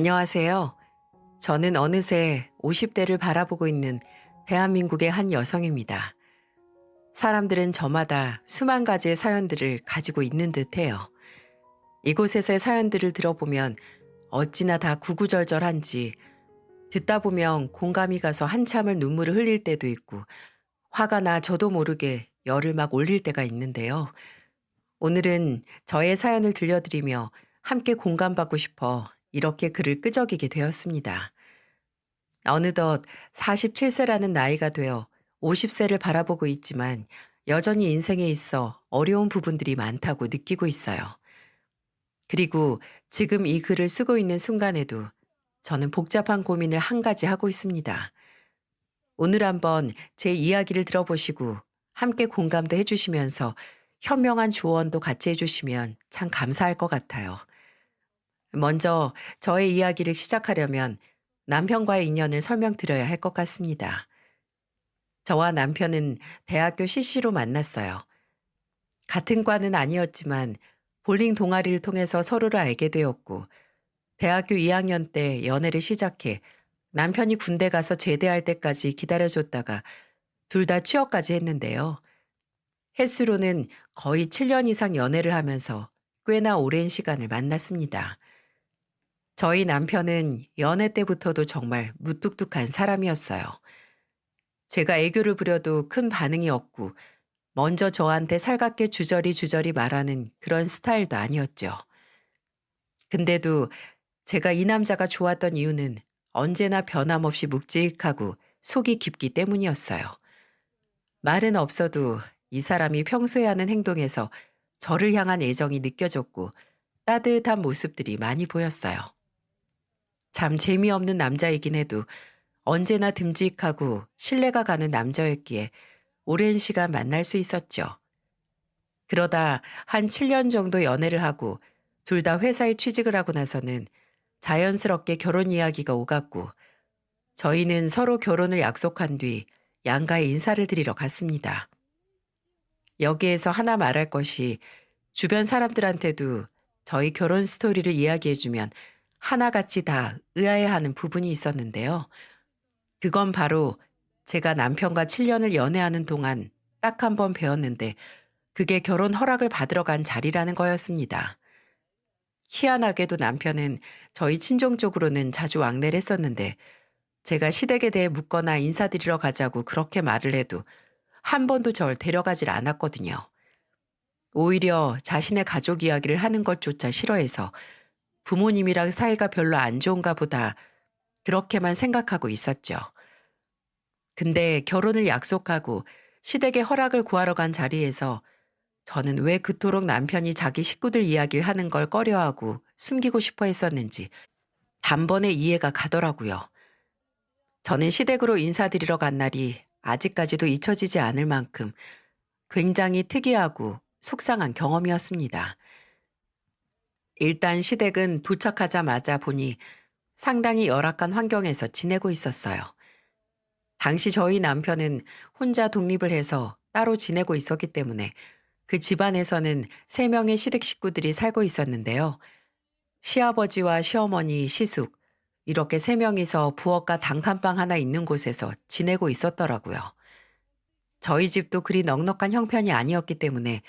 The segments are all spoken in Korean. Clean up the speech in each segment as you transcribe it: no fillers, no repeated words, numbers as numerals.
안녕하세요. 저는 어느새 50대를 바라보고 있는 대한민국의 한 여성입니다. 사람들은 저마다 수만 가지의 사연들을 가지고 있는 듯해요. 이곳에서의 사연들을 들어보면 어찌나 다 구구절절한지 듣다 보면 공감이 가서 한참을 눈물을 흘릴 때도 있고 화가 나 저도 모르게 열을 막 올릴 때가 있는데요. 오늘은 저의 사연을 들려드리며 함께 공감받고 싶어 이렇게 글을 끄적이게 되었습니다. 어느덧 47세라는 나이가 되어 50세를 바라보고 있지만 여전히 인생에 있어 어려운 부분들이 많다고 느끼고 있어요. 그리고 지금 이 글을 쓰고 있는 순간에도 저는 복잡한 고민을 한 가지 하고 있습니다. 오늘 한번 제 이야기를 들어보시고 함께 공감도 해주시면서 현명한 조언도 같이 해주시면 참 감사할 것 같아요. 먼저 저의 이야기를 시작하려면 남편과의 인연을 설명드려야 할 것 같습니다. 저와 남편은 대학교 CC로 만났어요. 같은 과는 아니었지만 볼링 동아리를 통해서 서로를 알게 되었고, 대학교 2학년 때 연애를 시작해 남편이 군대 가서 제대할 때까지 기다려줬다가 둘 다 취업까지 했는데요. 횟수로는 거의 7년 이상 연애를 하면서 꽤나 오랜 시간을 만났습니다. 저희 남편은 연애 때부터도 정말 무뚝뚝한 사람이었어요. 제가 애교를 부려도 큰 반응이 없고 먼저 저한테 살갑게 주저리 말하는 그런 스타일도 아니었죠. 근데도 제가 이 남자가 좋았던 이유는 언제나 변함없이 묵직하고 속이 깊기 때문이었어요. 말은 없어도 이 사람이 평소에 하는 행동에서 저를 향한 애정이 느껴졌고 따뜻한 모습들이 많이 보였어요. 참 재미없는 남자이긴 해도 언제나 듬직하고 신뢰가 가는 남자였기에 오랜 시간 만날 수 있었죠. 그러다 한 7년 정도 연애를 하고 둘 다 회사에 취직을 하고 나서는 자연스럽게 결혼 이야기가 오갔고 저희는 서로 결혼을 약속한 뒤 양가에 인사를 드리러 갔습니다. 여기에서 하나 말할 것이 주변 사람들한테도 저희 결혼 스토리를 이야기해주면 하나같이 다 의아해하는 부분이 있었는데요. 그건 바로 제가 남편과 7년을 연애하는 동안 딱 한 번 배웠는데 그게 결혼 허락을 받으러 간 자리라는 거였습니다. 희한하게도 남편은 저희 친정 쪽으로는 자주 왕래를 했었는데 제가 시댁에 대해 묻거나 인사드리러 가자고 그렇게 말을 해도 한 번도 절 데려가질 않았거든요. 오히려 자신의 가족 이야기를 하는 것조차 싫어해서 부모님이랑 사이가 별로 안 좋은가 보다 그렇게만 생각하고 있었죠. 근데 결혼을 약속하고 시댁의 허락을 구하러 간 자리에서 저는 왜 그토록 남편이 자기 식구들 이야기를 하는 걸 꺼려하고 숨기고 싶어 했었는지 단번에 이해가 가더라고요. 저는 시댁으로 인사드리러 간 날이 아직까지도 잊혀지지 않을 만큼 굉장히 특이하고 속상한 경험이었습니다. 일단 시댁은 도착하자마자 보니 상당히 열악한 환경에서 지내고 있었어요. 당시 저희 남편은 혼자 독립을 해서 따로 지내고 있었기 때문에 그 집안에서는 3명의 시댁 식구들이 살고 있었는데요. 시아버지와 시어머니, 시숙, 이렇게 3명이서 부엌과 단칸방 하나 있는 곳에서 지내고 있었더라고요. 저희 집도 그리 넉넉한 형편이 아니었기 때문에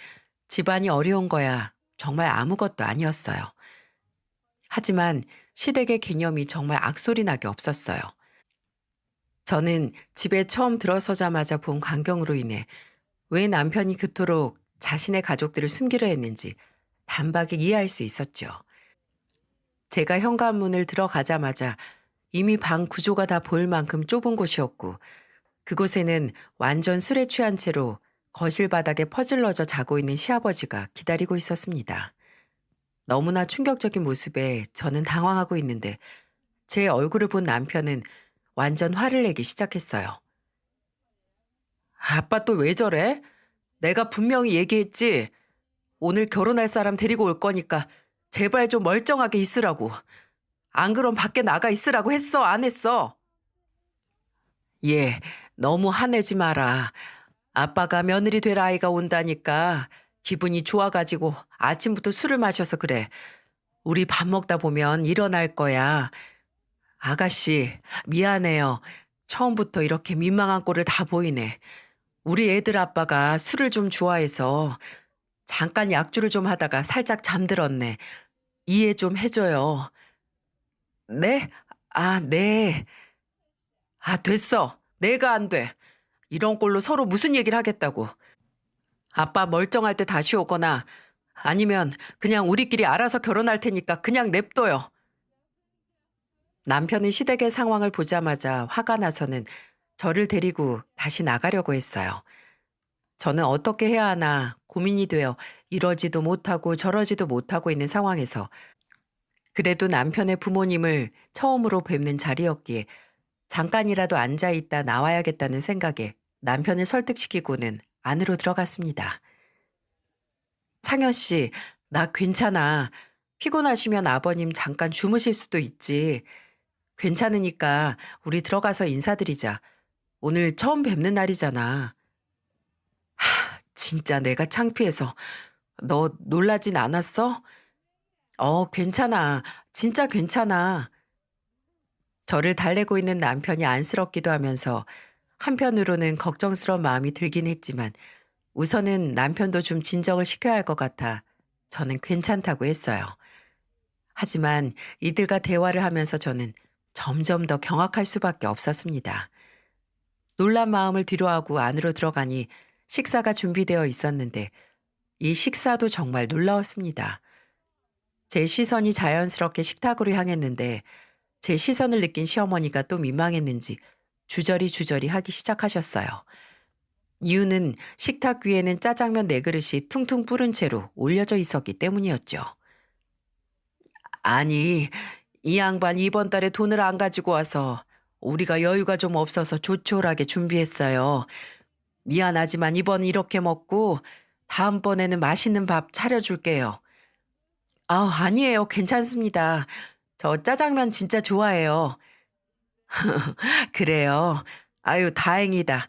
집안이 어려운 거야 정말 아무것도 아니었어요. 하지만 시댁의 개념이 정말 악소리 나게 없었어요. 저는 집에 처음 들어서자마자 본 광경으로 인해 왜 남편이 그토록 자신의 가족들을 숨기려 했는지 단박에 이해할 수 있었죠. 제가 현관문을 들어가자마자 이미 방 구조가 다 보일 만큼 좁은 곳이었고 그곳에는 완전 술에 취한 채로 거실 바닥에 퍼질러져 자고 있는 시아버지가 기다리고 있었습니다. 너무나 충격적인 모습에 저는 당황하고 있는데 제 얼굴을 본 남편은 완전 화를 내기 시작했어요. 아빠 또 왜 저래? 내가 분명히 얘기했지. 오늘 결혼할 사람 데리고 올 거니까 제발 좀 멀쩡하게 있으라고. 안 그럼 밖에 나가 있으라고 했어, 안 했어? 예, 너무 화내지 마라. 아빠가 며느리 될 아이가 온다니까 기분이 좋아가지고 아침부터 술을 마셔서 그래. 우리 밥 먹다 보면 일어날 거야. 아가씨, 미안해요. 처음부터 이렇게 민망한 꼴을 다 보이네. 우리 애들 아빠가 술을 좀 좋아해서 잠깐 약주를 좀 하다가 살짝 잠들었네. 이해 좀 해줘요. 네? 아, 네. 아, 됐어. 내가 안 돼. 이런 꼴로 서로 무슨 얘기를 하겠다고. 아빠 멀쩡할 때 다시 오거나 아니면 그냥 우리끼리 알아서 결혼할 테니까 그냥 냅둬요. 남편은 시댁의 상황을 보자마자 화가 나서는 저를 데리고 다시 나가려고 했어요. 저는 어떻게 해야 하나 고민이 되어 이러지도 못하고 저러지도 못하고 있는 상황에서 그래도 남편의 부모님을 처음으로 뵙는 자리였기에 잠깐이라도 앉아 있다 나와야겠다는 생각에 남편을 설득시키고는 안으로 들어갔습니다. 상현 씨, 나 괜찮아. 피곤하시면 아버님 잠깐 주무실 수도 있지. 괜찮으니까 우리 들어가서 인사드리자. 오늘 처음 뵙는 날이잖아. 진짜 내가 창피해서. 너 놀라진 않았어? 괜찮아. 진짜 괜찮아. 저를 달래고 있는 남편이 안쓰럽기도 하면서 한편으로는 걱정스러운 마음이 들긴 했지만 우선은 남편도 좀 진정을 시켜야 할 것 같아 저는 괜찮다고 했어요. 하지만 이들과 대화를 하면서 저는 점점 더 경악할 수밖에 없었습니다. 놀란 마음을 뒤로하고 안으로 들어가니 식사가 준비되어 있었는데 이 식사도 정말 놀라웠습니다. 제 시선이 자연스럽게 식탁으로 향했는데 제 시선을 느낀 시어머니가 또 민망했는지 주저리 하기 시작하셨어요. 이유는 식탁 위에는 짜장면 4그릇이 퉁퉁 뿌른 채로 올려져 있었기 때문이었죠. 아니, 이 양반 이번 달에 돈을 안 가지고 와서 우리가 여유가 좀 없어서 조촐하게 준비했어요. 미안하지만 이번 이렇게 먹고 다음번에는 맛있는 밥 차려줄게요. 아니에요. 괜찮습니다. 저 짜장면 진짜 좋아해요. 그래요. 아유, 다행이다.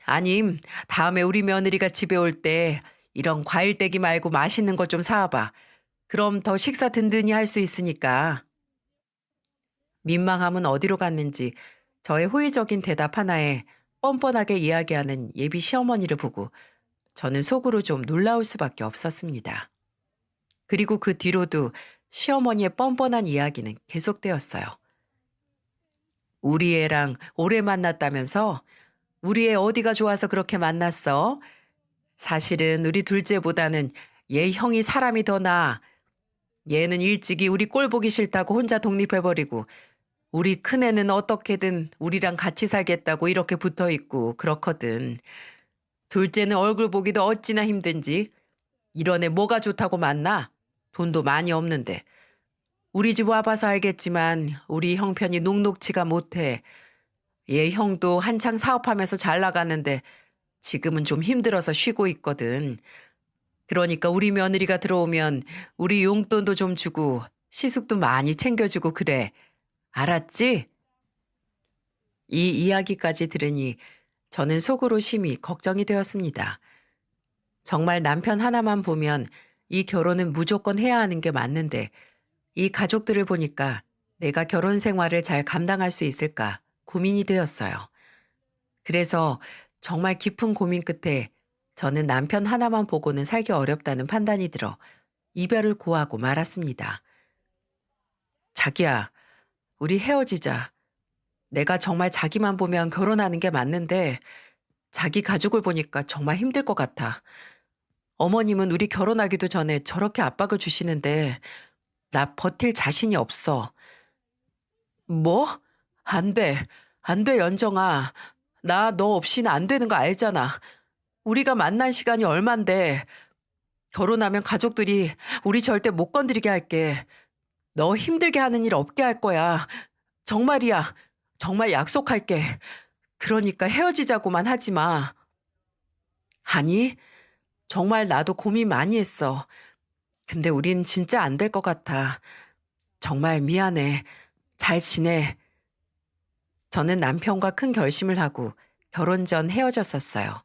아님, 다음에 우리 며느리가 집에 올 때 이런 과일 떼기 말고 맛있는 거 좀 사와봐. 그럼 더 식사 든든히 할 수 있으니까. 민망함은 어디로 갔는지 저의 호의적인 대답 하나에 뻔뻔하게 이야기하는 예비 시어머니를 보고 저는 속으로 좀 놀라울 수밖에 없었습니다. 그리고 그 뒤로도 시어머니의 뻔뻔한 이야기는 계속되었어요. 우리 애랑 오래 만났다면서? 우리 애 어디가 좋아서 그렇게 만났어? 사실은 우리 둘째보다는 얘 형이 사람이 더 나아. 얘는 일찍이 우리 꼴 보기 싫다고 혼자 독립해버리고 우리 큰애는 어떻게든 우리랑 같이 살겠다고 이렇게 붙어있고 그렇거든. 둘째는 얼굴 보기도 어찌나 힘든지. 이런 애 뭐가 좋다고 만나? 돈도 많이 없는데. 우리 집 와봐서 알겠지만 우리 형편이 녹록지가 못해. 얘 형도 한창 사업하면서 잘 나가는데 지금은 좀 힘들어서 쉬고 있거든. 그러니까 우리 며느리가 들어오면 우리 용돈도 좀 주고 시숙도 많이 챙겨주고 그래. 알았지? 이 이야기까지 들으니 저는 속으로 심히 걱정이 되었습니다. 정말 남편 하나만 보면 이 결혼은 무조건 해야 하는 게 맞는데 이 가족들을 보니까 내가 결혼 생활을 잘 감당할 수 있을까 고민이 되었어요. 그래서 정말 깊은 고민 끝에 저는 남편 하나만 보고는 살기 어렵다는 판단이 들어 이별을 고하고 말았습니다. 자기야, 우리 헤어지자. 내가 정말 자기만 보면 결혼하는 게 맞는데 자기 가족을 보니까 정말 힘들 것 같아. 어머님은 우리 결혼하기도 전에 저렇게 압박을 주시는데 나 버틸 자신이 없어. 뭐? 안 돼. 안 돼, 연정아. 나 너 없이는 안 되는 거 알잖아. 우리가 만난 시간이 얼만데. 결혼하면 가족들이 우리 절대 못 건드리게 할게. 너 힘들게 하는 일 없게 할 거야. 정말이야. 정말 약속할게. 그러니까 헤어지자고만 하지 마. 아니, 정말 나도 고민 많이 했어. 근데 우린 진짜 안 될 것 같아. 정말 미안해. 잘 지내. 저는 남편과 큰 결심을 하고 결혼 전 헤어졌었어요.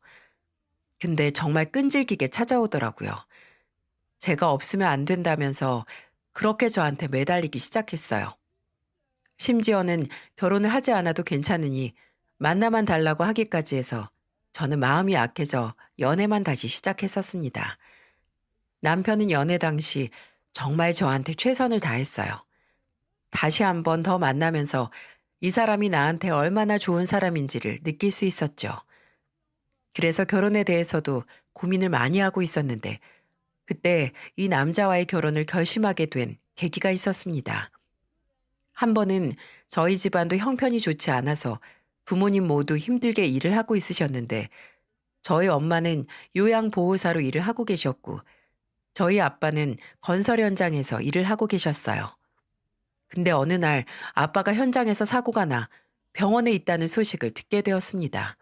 근데 정말 끈질기게 찾아오더라고요. 제가 없으면 안 된다면서 그렇게 저한테 매달리기 시작했어요. 심지어는 결혼을 하지 않아도 괜찮으니 만나만 달라고 하기까지 해서 저는 마음이 약해져 연애만 다시 시작했었습니다. 남편은 연애 당시 정말 저한테 최선을 다했어요. 다시 한번 더 만나면서 이 사람이 나한테 얼마나 좋은 사람인지를 느낄 수 있었죠. 그래서 결혼에 대해서도 고민을 많이 하고 있었는데 그때 이 남자와의 결혼을 결심하게 된 계기가 있었습니다. 한 번은 저희 집안도 형편이 좋지 않아서 부모님 모두 힘들게 일을 하고 있으셨는데 저희 엄마는 요양보호사로 일을 하고 계셨고 저희 아빠는 건설 현장에서 일을 하고 계셨어요. 근데 어느 날 아빠가 현장에서 사고가 나 병원에 있다는 소식을 듣게 되었습니다.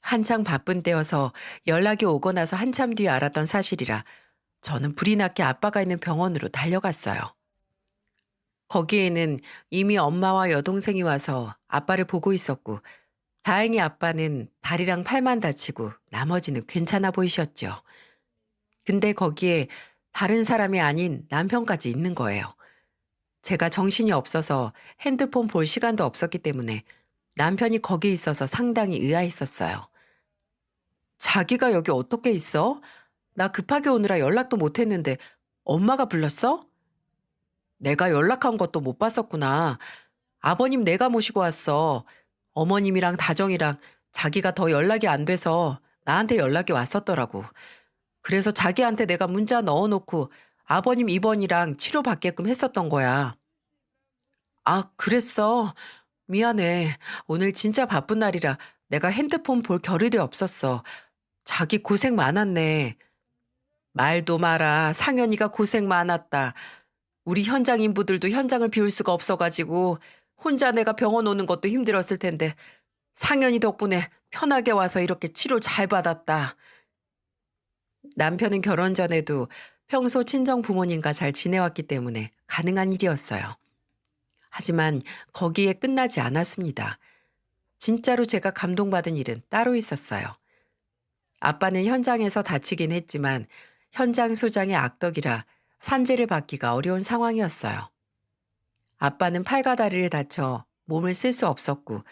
한창 바쁜 때여서 연락이 오고 나서 한참 뒤에 알았던 사실이라 저는 불이 났게 아빠가 있는 병원으로 달려갔어요. 거기에는 이미 엄마와 여동생이 와서 아빠를 보고 있었고 다행히 아빠는 다리랑 팔만 다치고 나머지는 괜찮아 보이셨죠. 근데 거기에 다른 사람이 아닌 남편까지 있는 거예요. 제가 정신이 없어서 핸드폰 볼 시간도 없었기 때문에 남편이 거기 있어서 상당히 의아했었어요. 자기가 여기 어떻게 있어? 나 급하게 오느라 연락도 못 했는데 엄마가 불렀어? 내가 연락한 것도 못 봤었구나. 아버님 내가 모시고 왔어. 어머님이랑 다정이랑 자기가 더 연락이 안 돼서 나한테 연락이 왔었더라고. 그래서 자기한테 내가 문자 넣어놓고 아버님 입원이랑 치료받게끔 했었던 거야. 아, 그랬어. 미안해. 오늘 진짜 바쁜 날이라 내가 핸드폰 볼 겨를이 없었어. 자기 고생 많았네. 말도 마라. 상현이가 고생 많았다. 우리 현장 인부들도 현장을 비울 수가 없어가지고 혼자 내가 병원 오는 것도 힘들었을 텐데 상현이 덕분에 편하게 와서 이렇게 치료 잘 받았다. 남편은 결혼 전에도 평소 친정 부모님과 잘 지내왔기 때문에 가능한 일이었어요. 하지만 거기에 끝나지 않았습니다. 진짜로 제가 감동받은 일은 따로 있었어요. 아빠는 현장에서 다치긴 했지만 현장 소장의 악덕이라 산재를 받기가 어려운 상황이었어요. 아빠는 팔과 다리를 다쳐 몸을 쓸 수 없었고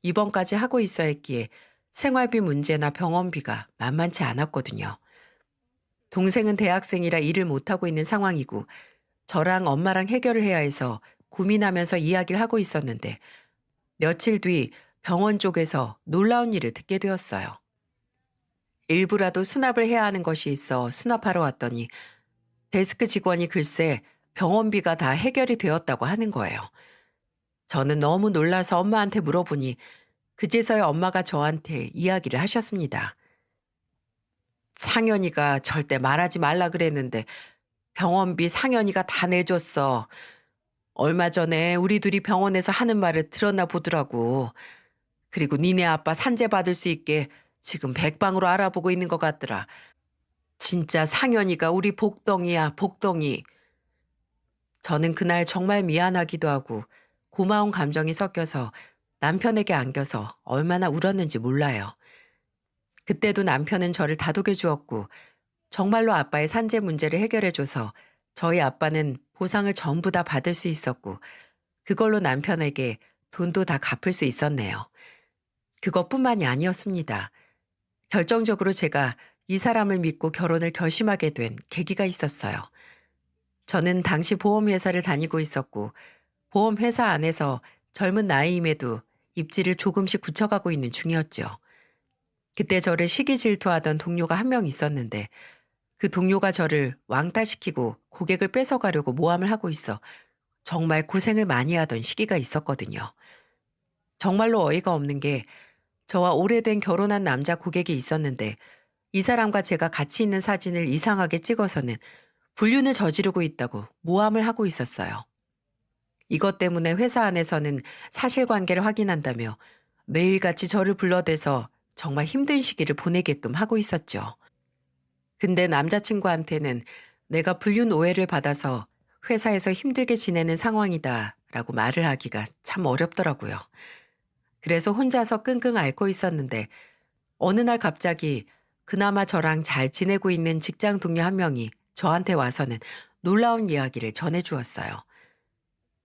입원까지 하고 있어야 했기에 생활비 문제나 병원비가 만만치 않았거든요. 동생은 대학생이라 일을 못하고 있는 상황이고 저랑 엄마랑 해결을 해야 해서 고민하면서 이야기를 하고 있었는데 며칠 뒤 병원 쪽에서 놀라운 일을 듣게 되었어요. 일부라도 수납을 해야 하는 것이 있어 수납하러 왔더니 데스크 직원이 글쎄 병원비가 다 해결이 되었다고 하는 거예요. 저는 너무 놀라서 엄마한테 물어보니 그제서야 엄마가 저한테 이야기를 하셨습니다. 상현이가 절대 말하지 말라 그랬는데 병원비 상현이가 다 내줬어. 얼마 전에 우리 둘이 병원에서 하는 말을 들었나 보더라고. 그리고 니네 아빠 산재 받을 수 있게 지금 백방으로 알아보고 있는 것 같더라. 진짜 상현이가 우리 복덩이야, 복덩이. 저는 그날 정말 미안하기도 하고 고마운 감정이 섞여서 남편에게 안겨서 얼마나 울었는지 몰라요. 그때도 남편은 저를 다독여 주었고 정말로 아빠의 산재 문제를 해결해줘서 저희 아빠는 보상을 전부 다 받을 수 있었고 그걸로 남편에게 돈도 다 갚을 수 있었네요. 그것뿐만이 아니었습니다. 결정적으로 제가 이 사람을 믿고 결혼을 결심하게 된 계기가 있었어요. 저는 당시 보험회사를 다니고 있었고 보험회사 안에서 젊은 나이임에도 입지를 조금씩 굳혀가고 있는 중이었죠. 그때 저를 시기 질투하던 동료가 한 명 있었는데 그 동료가 저를 왕따시키고 고객을 뺏어가려고 모함을 하고 있어 정말 고생을 많이 하던 시기가 있었거든요. 정말로 어이가 없는 게 저와 오래된 결혼한 남자 고객이 있었는데 이 사람과 제가 같이 있는 사진을 이상하게 찍어서는 불륜을 저지르고 있다고 모함을 하고 있었어요. 이것 때문에 회사 안에서는 사실관계를 확인한다며 매일같이 저를 불러대서 정말 힘든 시기를 보내게끔 하고 있었죠. 근데 남자친구한테는 내가 불륜 오해를 받아서 회사에서 힘들게 지내는 상황이다 라고 말을 하기가 참 어렵더라고요. 그래서 혼자서 끙끙 앓고 있었는데 어느 날 갑자기 그나마 저랑 잘 지내고 있는 직장 동료 한 명이 저한테 와서는 놀라운 이야기를 전해주었어요.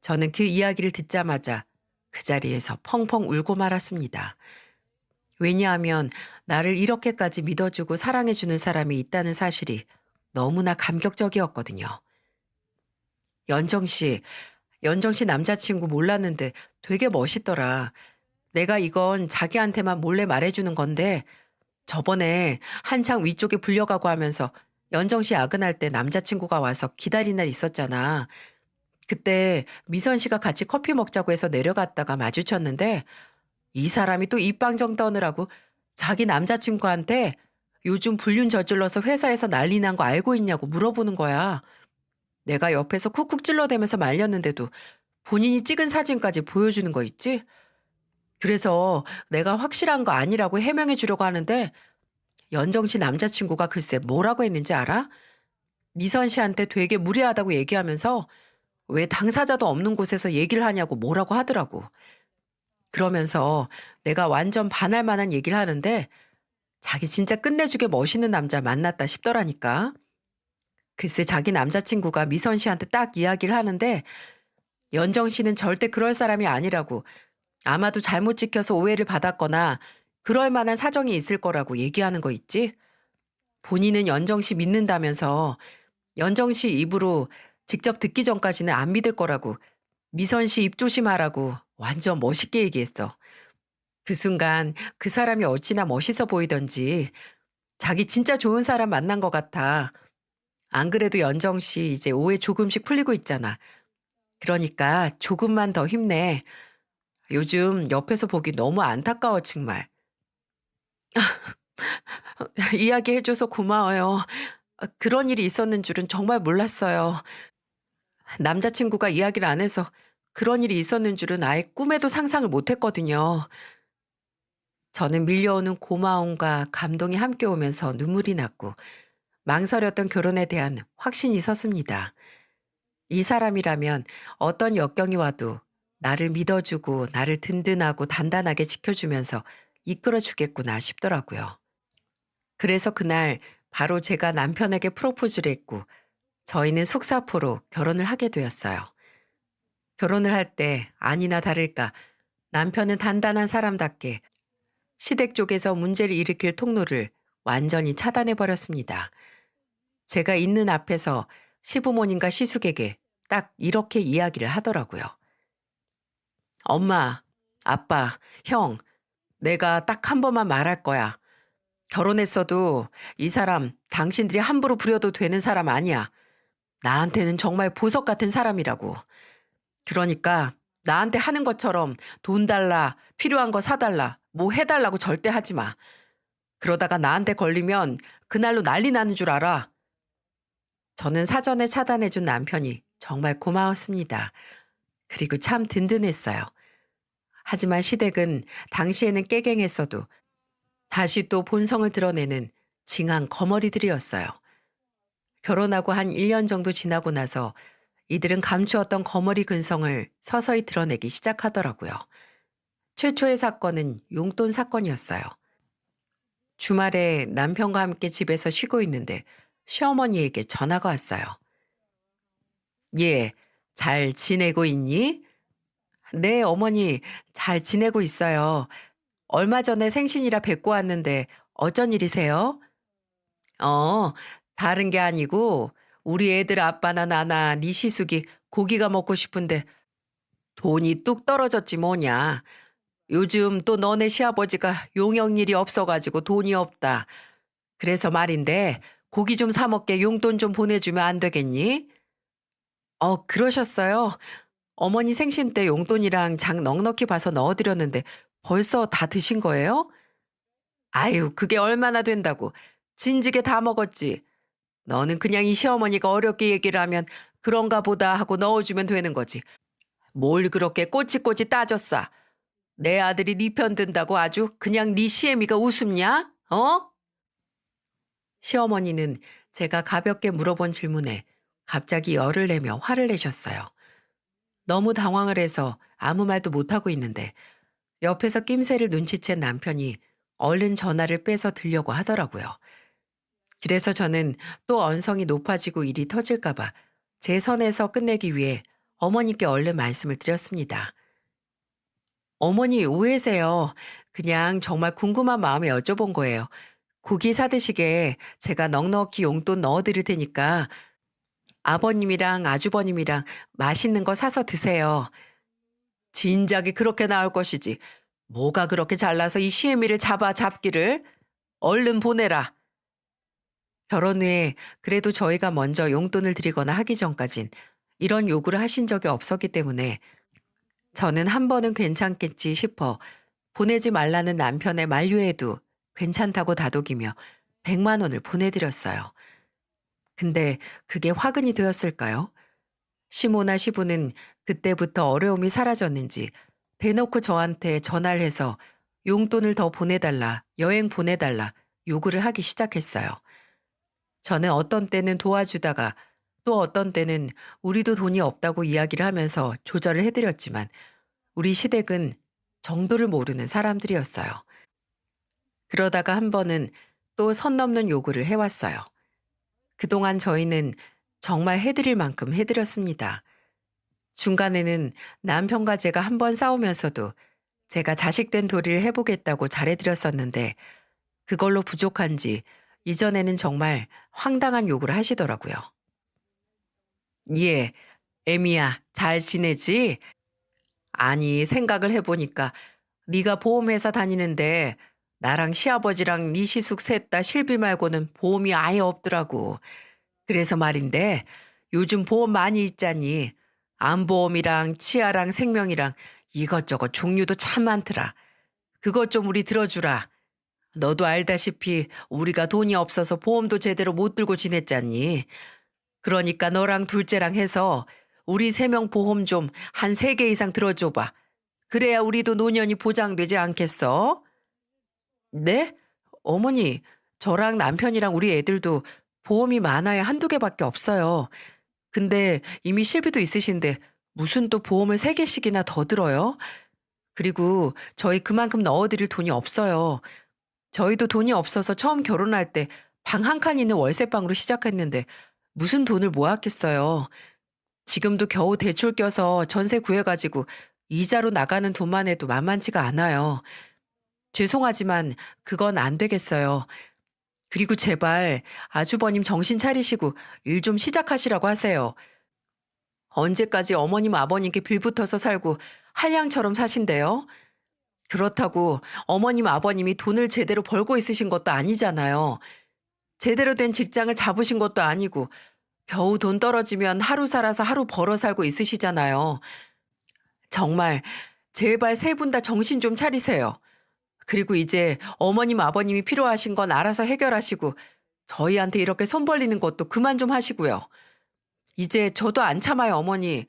저는 그 이야기를 듣자마자 그 자리에서 펑펑 울고 말았습니다. 왜냐하면 나를 이렇게까지 믿어주고 사랑해주는 사람이 있다는 사실이 너무나 감격적이었거든요. 연정 씨, 연정 씨 남자친구 몰랐는데 되게 멋있더라. 내가 이건 자기한테만 몰래 말해주는 건데 저번에 한창 위쪽에 불려가고 하면서 연정 씨 야근할 때 남자친구가 와서 기다린 날 있었잖아. 그때 미선 씨가 같이 커피 먹자고 해서 내려갔다가 마주쳤는데 이 사람이 또 입방정 떠느라고 자기 남자친구한테 요즘 불륜 저질러서 회사에서 난리 난 거 알고 있냐고 물어보는 거야. 내가 옆에서 쿡쿡 찔러대면서 말렸는데도 본인이 찍은 사진까지 보여주는 거 있지? 그래서 내가 확실한 거 아니라고 해명해 주려고 하는데 연정 씨 남자친구가 글쎄 뭐라고 했는지 알아? 미선 씨한테 되게 무례하다고 얘기하면서 왜 당사자도 없는 곳에서 얘기를 하냐고 뭐라고 하더라고. 그러면서 내가 완전 반할 만한 얘기를 하는데 자기 진짜 끝내주게 멋있는 남자 만났다 싶더라니까. 글쎄 자기 남자친구가 미선 씨한테 딱 이야기를 하는데 연정 씨는 절대 그럴 사람이 아니라고 아마도 잘못 지켜서 오해를 받았거나 그럴 만한 사정이 있을 거라고 얘기하는 거 있지? 본인은 연정 씨 믿는다면서 연정 씨 입으로 직접 듣기 전까지는 안 믿을 거라고 미선 씨 입 조심하라고 완전 멋있게 얘기했어. 그 순간 그 사람이 어찌나 멋있어 보이던지 자기 진짜 좋은 사람 만난 것 같아. 안 그래도 연정 씨 이제 오해 조금씩 풀리고 있잖아. 그러니까 조금만 더 힘내. 요즘 옆에서 보기 너무 안타까워 정말. 이야기해줘서 고마워요. 그런 일이 있었는 줄은 정말 몰랐어요. 남자친구가 이야기를 안 해서 그런 일이 있었는 줄은 아예 꿈에도 상상을 못했거든요. 저는 밀려오는 고마움과 감동이 함께 오면서 눈물이 났고 망설였던 결혼에 대한 확신이 섰습니다. 이 사람이라면 어떤 역경이 와도 나를 믿어주고 나를 든든하고 단단하게 지켜주면서 이끌어주겠구나 싶더라고요. 그래서 그날 바로 제가 남편에게 프로포즈를 했고 저희는 속사포로 결혼을 하게 되었어요. 결혼을 할 때 아니나 다를까 남편은 단단한 사람답게 시댁 쪽에서 문제를 일으킬 통로를 완전히 차단해 버렸습니다. 제가 있는 앞에서 시부모님과 시숙에게 딱 이렇게 이야기를 하더라고요. 엄마, 아빠, 형, 내가 딱 한 번만 말할 거야. 결혼했어도 이 사람 당신들이 함부로 부려도 되는 사람 아니야. 나한테는 정말 보석 같은 사람이라고. 그러니까 나한테 하는 것처럼 돈 달라, 필요한 거 사달라, 뭐 해달라고 절대 하지 마. 그러다가 나한테 걸리면 그날로 난리 나는 줄 알아. 저는 사전에 차단해준 남편이 정말 고마웠습니다. 그리고 참 든든했어요. 하지만 시댁은 당시에는 깨갱했어도 다시 또 본성을 드러내는 징한 거머리들이었어요. 결혼하고 한 1년 정도 지나고 나서 이들은 감추었던 거머리 근성을 서서히 드러내기 시작하더라고요. 최초의 사건은 용돈 사건이었어요. 주말에 남편과 함께 집에서 쉬고 있는데 시어머니에게 전화가 왔어요. 예, 잘 지내고 있니? 네, 어머니, 잘 지내고 있어요. 얼마 전에 생신이라 뵙고 왔는데 어쩐 일이세요? 어, 다른 게 아니고 우리 애들 아빠나 나나 네 시숙이 고기가 먹고 싶은데 돈이 뚝 떨어졌지 뭐냐. 요즘 또 너네 시아버지가 용역 일이 없어가지고 돈이 없다. 그래서 말인데 고기 좀 사 먹게 용돈 좀 보내주면 안 되겠니? 그러셨어요. 어머니 생신 때 용돈이랑 장 넉넉히 봐서 넣어드렸는데 벌써 다 드신 거예요? 아유, 그게 얼마나 된다고. 진지게 다 먹었지. 너는 그냥 이 시어머니가 어렵게 얘기를 하면 그런가 보다 하고 넣어주면 되는 거지. 뭘 그렇게 꼬치꼬치 따졌어. 내 아들이 네 편 든다고 아주 그냥 네 시애미가 웃음냐? 어? 시어머니는 제가 가볍게 물어본 질문에 갑자기 열을 내며 화를 내셨어요. 너무 당황을 해서 아무 말도 못하고 있는데 옆에서 낌새를 눈치챈 남편이 얼른 전화를 빼서 들려고 하더라고요. 그래서 저는 또 언성이 높아지고 일이 터질까봐 제 선에서 끝내기 위해 어머니께 얼른 말씀을 드렸습니다. 어머니 오해세요. 그냥 정말 궁금한 마음에 여쭤본 거예요. 고기 사드시게 제가 넉넉히 용돈 넣어드릴 테니까 아버님이랑 아주버님이랑 맛있는 거 사서 드세요. 진작에 그렇게 나올 것이지. 뭐가 그렇게 잘나서 이 시애미를 잡기를. 얼른 보내라. 결혼 후에 그래도 저희가 먼저 용돈을 드리거나 하기 전까진 이런 요구를 하신 적이 없었기 때문에 저는 한 번은 괜찮겠지 싶어 보내지 말라는 남편의 만류에도 괜찮다고 다독이며 100만 원을 보내드렸어요. 근데 그게 화근이 되었을까요? 시모나 시부는 그때부터 어려움이 사라졌는지 대놓고 저한테 전화를 해서 용돈을 더 보내달라, 여행 보내달라 요구를 하기 시작했어요. 저는 어떤 때는 도와주다가 또 어떤 때는 우리도 돈이 없다고 이야기를 하면서 조절을 해드렸지만 우리 시댁은 정도를 모르는 사람들이었어요. 그러다가 한 번은 또 선 넘는 요구를 해왔어요. 그동안 저희는 정말 해드릴 만큼 해드렸습니다. 중간에는 남편과 제가 한 번 싸우면서도 제가 자식된 도리를 해보겠다고 잘해드렸었는데 그걸로 부족한지 이전에는 정말 황당한 요구를 하시더라고요. 예, 애미야, 잘 지내지? 아니, 생각을 해보니까 네가 보험회사 다니는데 나랑 시아버지랑 네 시숙 셋 다 실비 말고는 보험이 아예 없더라고. 그래서 말인데 요즘 보험 많이 있잖니. 암보험이랑 치아랑 생명이랑 이것저것 종류도 참 많더라. 그것 좀 우리 들어주라. 너도 알다시피 우리가 돈이 없어서 보험도 제대로 못 들고 지냈잖니. 그러니까 너랑 둘째랑 해서 우리 3명 보험 좀 한 3개 이상 들어줘봐. 그래야 우리도 노년이 보장되지 않겠어? 네? 어머니, 저랑 남편이랑 우리 애들도 보험이 많아야 한두 개밖에 없어요. 근데 이미 실비도 있으신데 무슨 또 보험을 3개씩이나 더 들어요? 그리고 저희 그만큼 넣어드릴 돈이 없어요. 저희도 돈이 없어서 처음 결혼할 때 방 한 칸 있는 월세방으로 시작했는데 무슨 돈을 모았겠어요. 지금도 겨우 대출 껴서 전세 구해가지고 이자로 나가는 돈만 해도 만만치가 않아요. 죄송하지만 그건 안 되겠어요. 그리고 제발 아주버님 정신 차리시고 일 좀 시작하시라고 하세요. 언제까지 어머님 아버님께 빌붙어서 살고 한량처럼 사신대요? 그렇다고 어머님 아버님이 돈을 제대로 벌고 있으신 것도 아니잖아요. 제대로 된 직장을 잡으신 것도 아니고 겨우 돈 떨어지면 하루 살아서 하루 벌어 살고 있으시잖아요. 정말 제발 3분 다 정신 좀 차리세요. 그리고 이제 어머님 아버님이 필요하신 건 알아서 해결하시고 저희한테 이렇게 손 벌리는 것도 그만 좀 하시고요. 이제 저도 안 참아요, 어머니.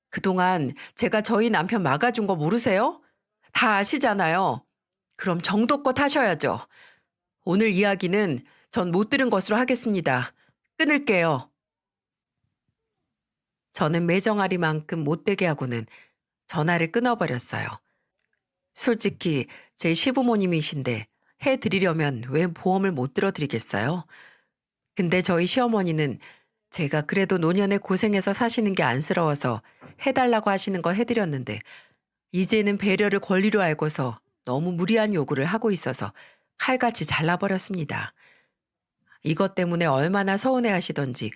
그동안 제가 저희 남편 막아준 거 모르세요? 다 아시잖아요. 그럼 정도껏 하셔야죠. 오늘 이야기는 전 못 들은 것으로 하겠습니다. 끊을게요. 저는 매정아리만큼 못되게 하고는 전화를 끊어버렸어요. 솔직히 제 시부모님이신데 해드리려면 왜 보험을 못 들어드리겠어요? 근데 저희 시어머니는 제가 그래도 노년에 고생해서 사시는 게 안쓰러워서 해달라고 하시는 거 해드렸는데 이제는 배려를 권리로 알고서 너무 무리한 요구를 하고 있어서 칼같이 잘라버렸습니다. 이것 때문에 얼마나 서운해 하시던지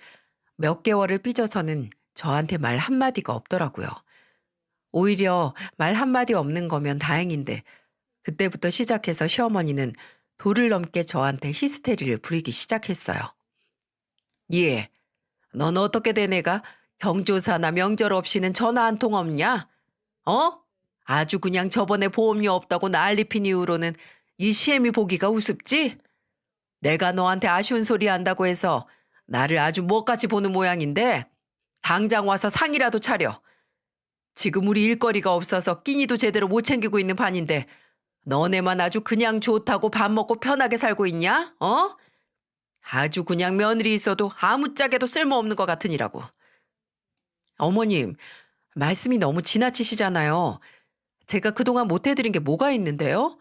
몇 개월을 삐져서는 저한테 말 한마디가 없더라고요. 오히려 말 한마디 없는 거면 다행인데 그때부터 시작해서 시어머니는 도를 넘게 저한테 히스테리를 부리기 시작했어요. 예, 넌 어떻게 된 애가 경조사나 명절 없이는 전화 한 통 없냐? 어? 아주 그냥 저번에 보험료 없다고 난리핀 이후로는 이 시애미 보기가 우습지? 내가 너한테 아쉬운 소리 한다고 해서 나를 아주 뭐같이 보는 모양인데 당장 와서 상이라도 차려. 지금 우리 일거리가 없어서 끼니도 제대로 못 챙기고 있는 판인데 너네만 아주 그냥 좋다고 밥 먹고 편하게 살고 있냐? 어? 아주 그냥 며느리 있어도 아무짝에도 쓸모없는 것 같으니라고. 어머님, 말씀이 너무 지나치시잖아요. 제가 그동안 못 해드린 게 뭐가 있는데요?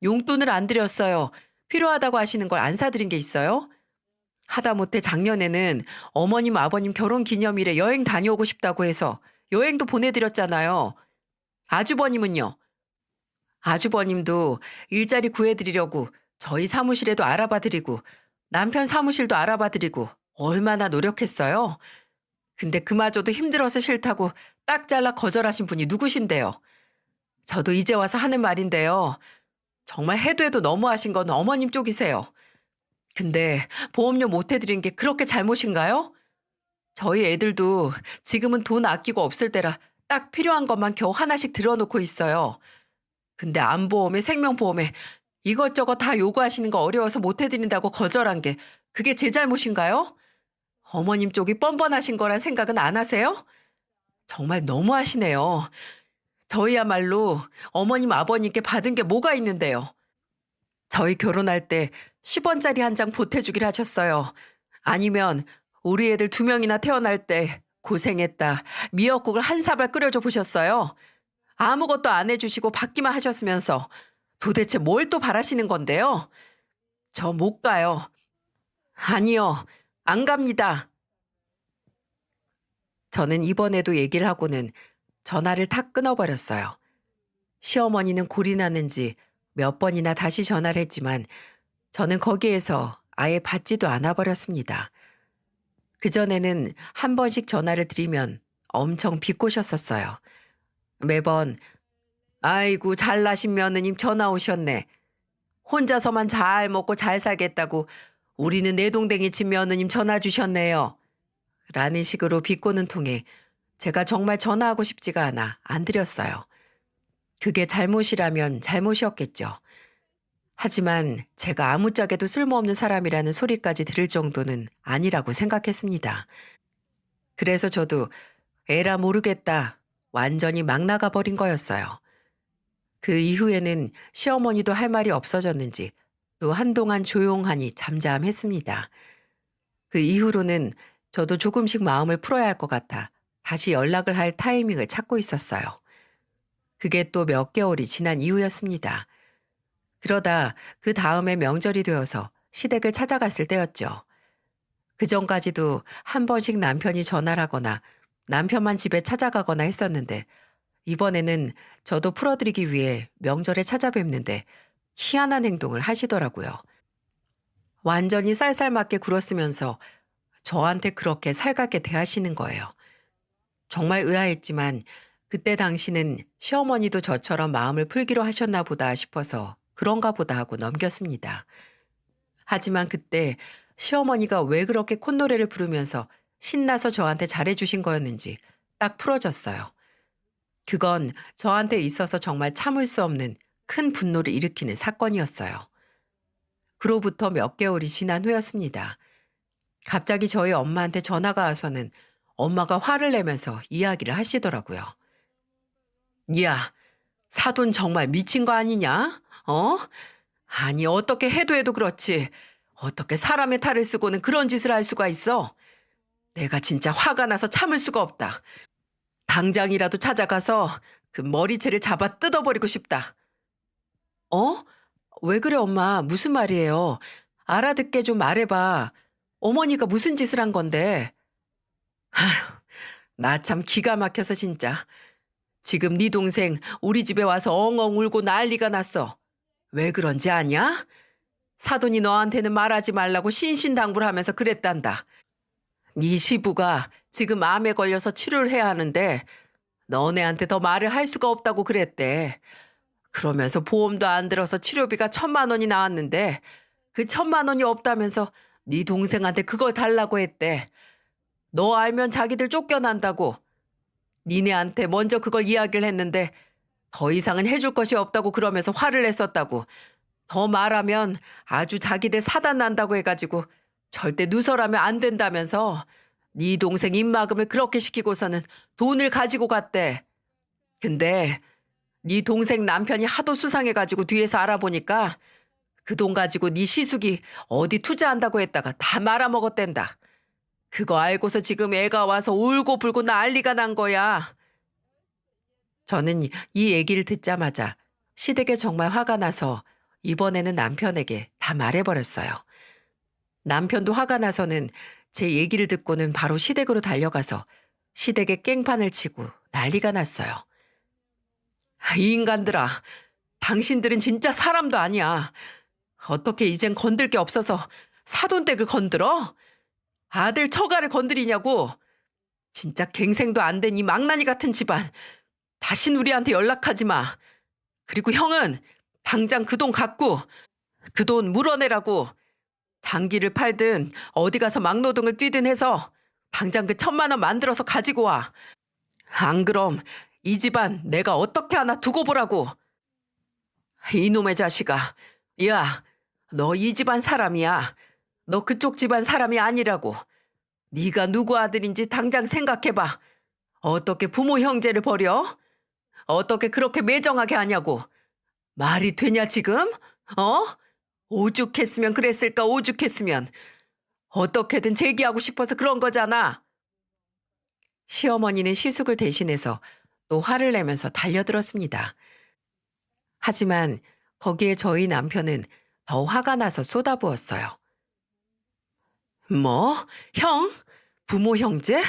용돈을 안 드렸어요. 필요하다고 하시는 걸 안 사드린 게 있어요? 하다못해 작년에는 어머님, 아버님 결혼 기념일에 여행 다녀오고 싶다고 해서 여행도 보내드렸잖아요. 아주버님은요? 아주버님도 일자리 구해드리려고 저희 사무실에도 알아봐드리고 남편 사무실도 알아봐드리고 얼마나 노력했어요. 근데 그마저도 힘들어서 싫다고 딱 잘라 거절하신 분이 누구신데요? 저도 이제 와서 하는 말인데요. 정말 해도 해도 너무하신 건 어머님 쪽이세요. 근데 보험료 못 해드린 게 그렇게 잘못인가요? 저희 애들도 지금은 돈 아끼고 없을 때라 딱 필요한 것만 겨우 하나씩 들어놓고 있어요. 근데 암보험에 생명보험에 이것저것 다 요구하시는 거 어려워서 못 해드린다고 거절한 게 그게 제 잘못인가요? 어머님 쪽이 뻔뻔하신 거란 생각은 안 하세요? 정말 너무하시네요. 저희야말로 어머님 아버님께 받은 게 뭐가 있는데요. 저희 결혼할 때 10원짜리 한 장 보태주길 하셨어요. 아니면 우리 애들 2명이나 태어날 때 고생했다. 미역국을 한 사발 끓여줘 보셨어요. 아무것도 안 해주시고 받기만 하셨으면서 도대체 뭘 또 바라시는 건데요? 저 못 가요. 아니요, 안 갑니다. 저는 이번에도 얘기를 하고는 전화를 탁 끊어버렸어요. 시어머니는 골이 났는지 몇 번이나 다시 전화를 했지만 저는 거기에서 아예 받지도 않아 버렸습니다. 그전에는 한 번씩 전화를 드리면 엄청 비꼬셨었어요. 매번 아이고 잘나신 며느님 전화 오셨네. 혼자서만 잘 먹고 잘 살겠다고 우리는 내동댕이 친 며느님 전화 주셨네요. 라는 식으로 비꼬는 통에 제가 정말 전화하고 싶지가 않아 안 드렸어요. 그게 잘못이라면 잘못이었겠죠. 하지만 제가 아무짝에도 쓸모없는 사람이라는 소리까지 들을 정도는 아니라고 생각했습니다. 그래서 저도 에라 모르겠다 완전히 막 나가버린 거였어요. 그 이후에는 시어머니도 할 말이 없어졌는지 또 한동안 조용하니 잠잠했습니다. 그 이후로는 저도 조금씩 마음을 풀어야 할 것 같아 다시 연락을 할 타이밍을 찾고 있었어요. 그게 또 몇 개월이 지난 이후였습니다. 그러다 그 다음에 명절이 되어서 시댁을 찾아갔을 때였죠. 그 전까지도 한 번씩 남편이 전화를 하거나 남편만 집에 찾아가거나 했었는데 이번에는 저도 풀어드리기 위해 명절에 찾아뵙는데 희한한 행동을 하시더라고요. 완전히 쌀쌀맞게 굴었으면서 저한테 그렇게 살갑게 대하시는 거예요. 정말 의아했지만 그때 당시는 시어머니도 저처럼 마음을 풀기로 하셨나 보다 싶어서 그런가 보다 하고 넘겼습니다. 하지만 그때 시어머니가 왜 그렇게 콧노래를 부르면서 신나서 저한테 잘해주신 거였는지 딱 풀어졌어요. 그건 저한테 있어서 정말 참을 수 없는 큰 분노를 일으키는 사건이었어요. 그로부터 몇 개월이 지난 후였습니다. 갑자기 저희 엄마한테 전화가 와서는 엄마가 화를 내면서 이야기를 하시더라고요. 야, 사돈 정말 미친 거 아니냐? 어? 아니, 어떻게 해도 해도 그렇지. 어떻게 사람의 탈을 쓰고는 그런 짓을 할 수가 있어? 내가 진짜 화가 나서 참을 수가 없다. 당장이라도 찾아가서 그 머리채를 잡아 뜯어버리고 싶다. 어? 왜 그래, 엄마? 무슨 말이에요? 알아듣게 좀 말해봐. 어머니가 무슨 짓을 한 건데? 나 참 기가 막혀서 진짜. 지금 네 동생 우리 집에 와서 엉엉 울고 난리가 났어. 왜 그런지 아냐? 사돈이 너한테는 말하지 말라고 신신당부를 하면서 그랬단다. 네 시부가 지금 암에 걸려서 치료를 해야 하는데 너네한테 더 말을 할 수가 없다고 그랬대. 그러면서 보험도 안 들어서 치료비가 1,000만 원이 나왔는데 그 1,000만 원이 없다면서 네 동생한테 그걸 달라고 했대. 너 알면 자기들 쫓겨난다고. 니네한테 먼저 그걸 이야기를 했는데 더 이상은 해줄 것이 없다고 그러면서 화를 냈었다고. 더 말하면 아주 자기들 사단 난다고 해가지고 절대 누설하면 안 된다면서 네 동생 입막음을 그렇게 시키고서는 돈을 가지고 갔대. 근데 네 동생 남편이 하도 수상해가지고 뒤에서 알아보니까 그 돈 가지고 네 시숙이 어디 투자한다고 했다가 다 말아먹었댄다. 그거 알고서 지금 애가 와서 울고 불고 난리가 난 거야. 저는 이 얘기를 듣자마자 시댁에 정말 화가 나서 이번에는 남편에게 다 말해버렸어요. 남편도 화가 나서는 제 얘기를 듣고는 바로 시댁으로 달려가서 시댁에 깽판을 치고 난리가 났어요. 이 인간들아, 당신들은 진짜 사람도 아니야. 어떻게 이젠 건들 게 없어서 사돈댁을 건들어? 아들 처가를 건드리냐고. 진짜 갱생도 안 된 이 망나니 같은 집안. 다신 우리한테 연락하지 마. 그리고 형은 당장 그 돈 갖고 그 돈 물어내라고. 장기를 팔든 어디 가서 막노동을 뛰든 해서 당장 그 1,000만 원 만들어서 가지고 와. 안 그럼 이 집안 내가 어떻게 하나 두고 보라고. 이놈의 자식아. 야, 너 이 집안 사람이야. 너 그쪽 집안 사람이 아니라고. 네가 누구 아들인지 당장 생각해봐. 어떻게 부모 형제를 버려? 어떻게 그렇게 매정하게 하냐고. 말이 되냐 지금? 어? 오죽했으면 그랬을까 오죽했으면. 어떻게든 제기하고 싶어서 그런 거잖아. 시어머니는 시숙을 대신해서 또 화를 내면서 달려들었습니다. 하지만 거기에 저희 남편은 더 화가 나서 쏟아부었어요. 뭐? 형? 부모 형제?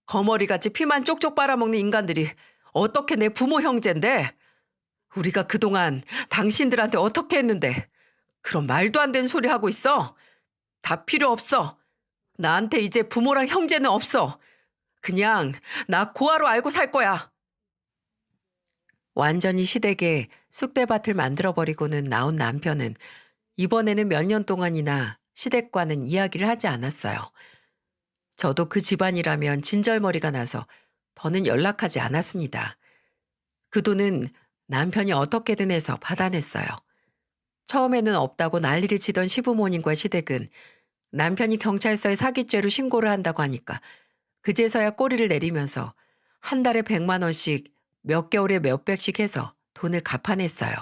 거머리같이 피만 쪽쪽 빨아먹는 인간들이 어떻게 내 부모 형제인데? 우리가 그동안 당신들한테 어떻게 했는데 그런 말도 안 되는 소리 하고 있어? 다 필요 없어. 나한테 이제 부모랑 형제는 없어. 그냥 나 고아로 알고 살 거야. 완전히 시댁에 쑥대밭을 만들어버리고는 나온 남편은 이번에는 몇 년 동안이나 시댁과는 이야기를 하지 않았어요. 저도 그 집안이라면 진절머리가 나서 더는 연락하지 않았습니다. 그 돈은 남편이 어떻게든 해서 받아냈어요. 처음에는 없다고 난리를 치던 시부모님과 시댁은 남편이 경찰서에 사기죄로 신고를 한다고 하니까 그제서야 꼬리를 내리면서 한 달에 100만 원씩 몇 개월에 몇백씩 해서 돈을 갚아냈어요.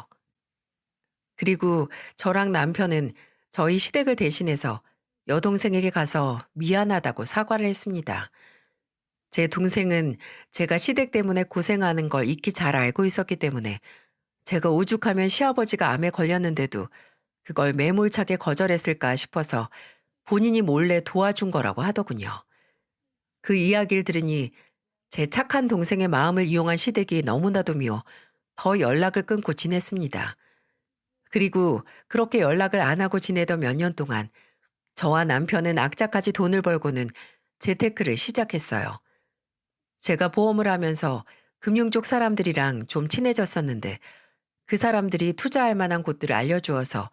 그리고 저랑 남편은 저희 시댁을 대신해서 여동생에게 가서 미안하다고 사과를 했습니다. 제 동생은 제가 시댁 때문에 고생하는 걸 익히 잘 알고 있었기 때문에 제가 오죽하면 시아버지가 암에 걸렸는데도 그걸 매몰차게 거절했을까 싶어서 본인이 몰래 도와준 거라고 하더군요. 그 이야기를 들으니 제 착한 동생의 마음을 이용한 시댁이 너무나도 미워 더 연락을 끊고 지냈습니다. 그리고 그렇게 연락을 안 하고 지내던 몇 년 동안 저와 남편은 악착같이 돈을 벌고는 재테크를 시작했어요. 제가 보험을 하면서 금융 쪽 사람들이랑 좀 친해졌었는데 그 사람들이 투자할 만한 곳들을 알려주어서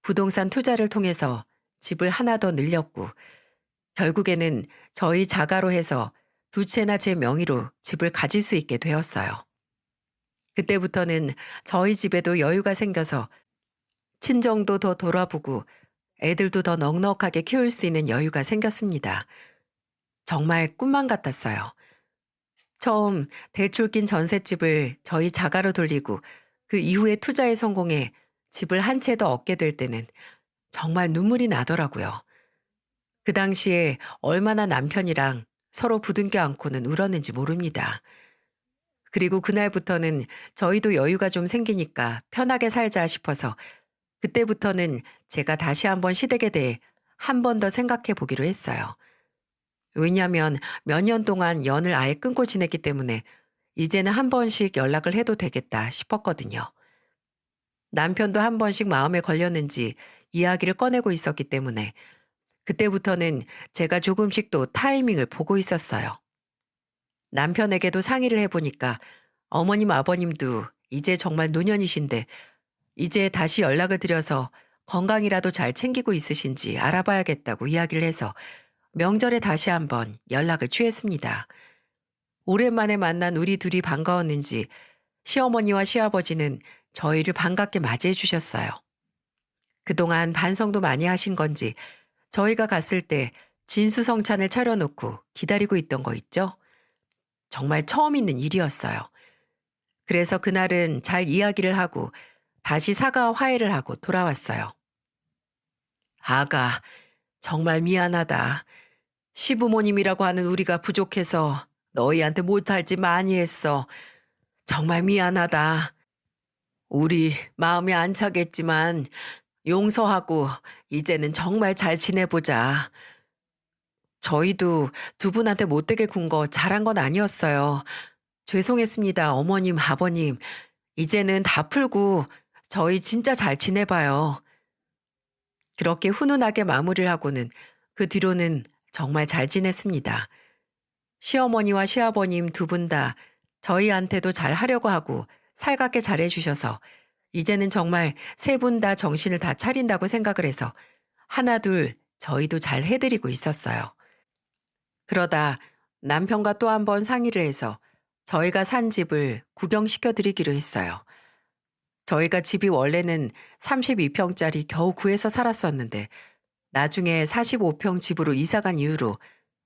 부동산 투자를 통해서 집을 하나 더 늘렸고 결국에는 저희 자가로 해서 두 채나 제 명의로 집을 가질 수 있게 되었어요. 그때부터는 저희 집에도 여유가 생겨서 친정도 더 돌아보고 애들도 더 넉넉하게 키울 수 있는 여유가 생겼습니다. 정말 꿈만 같았어요. 처음 대출 낀 전셋집을 저희 자가로 돌리고 그 이후에 투자에 성공해 집을 한 채 더 얻게 될 때는 정말 눈물이 나더라고요. 그 당시에 얼마나 남편이랑 서로 부둥켜 안고는 울었는지 모릅니다. 그리고 그날부터는 저희도 여유가 좀 생기니까 편하게 살자 싶어서 그때부터는 제가 다시 한번 시댁에 대해 한 번 더 생각해 보기로 했어요. 왜냐하면 몇 년 동안 연을 아예 끊고 지냈기 때문에 이제는 한 번씩 연락을 해도 되겠다 싶었거든요. 남편도 한 번씩 마음에 걸렸는지 이야기를 꺼내고 있었기 때문에 그때부터는 제가 조금씩 또 타이밍을 보고 있었어요. 남편에게도 상의를 해보니까 어머님 아버님도 이제 정말 노년이신데 이제 다시 연락을 드려서 건강이라도 잘 챙기고 있으신지 알아봐야겠다고 이야기를 해서 명절에 다시 한번 연락을 취했습니다. 오랜만에 만난 우리 둘이 반가웠는지 시어머니와 시아버지는 저희를 반갑게 맞이해 주셨어요. 그동안 반성도 많이 하신 건지 저희가 갔을 때 진수성찬을 차려놓고 기다리고 있던 거 있죠? 정말 처음 있는 일이었어요. 그래서 그날은 잘 이야기를 하고 다시 사과와 화해를 하고 돌아왔어요. 아가, 정말 미안하다. 시부모님이라고 하는 우리가 부족해서 너희한테 못할 짓 많이 했어. 정말 미안하다. 우리 마음이 안 차겠지만 용서하고 이제는 정말 잘 지내보자. 저희도 두 분한테 못되게 군 거 잘한 건 아니었어요. 죄송했습니다, 어머님, 아버님. 이제는 다 풀고 저희 진짜 잘 지내봐요. 그렇게 훈훈하게 마무리를 하고는 그 뒤로는 정말 잘 지냈습니다. 시어머니와 시아버님 두 분 다 저희한테도 잘 하려고 하고 살갑게 잘해주셔서 이제는 정말 세 분 다 정신을 다 차린다고 생각을 해서 하나둘 저희도 잘 해드리고 있었어요. 그러다 남편과 또 한 번 상의를 해서 저희가 산 집을 구경시켜 드리기로 했어요. 저희가 집이 원래는 32평짜리 겨우 구해서 살았었는데 나중에 45평 집으로 이사 간 이후로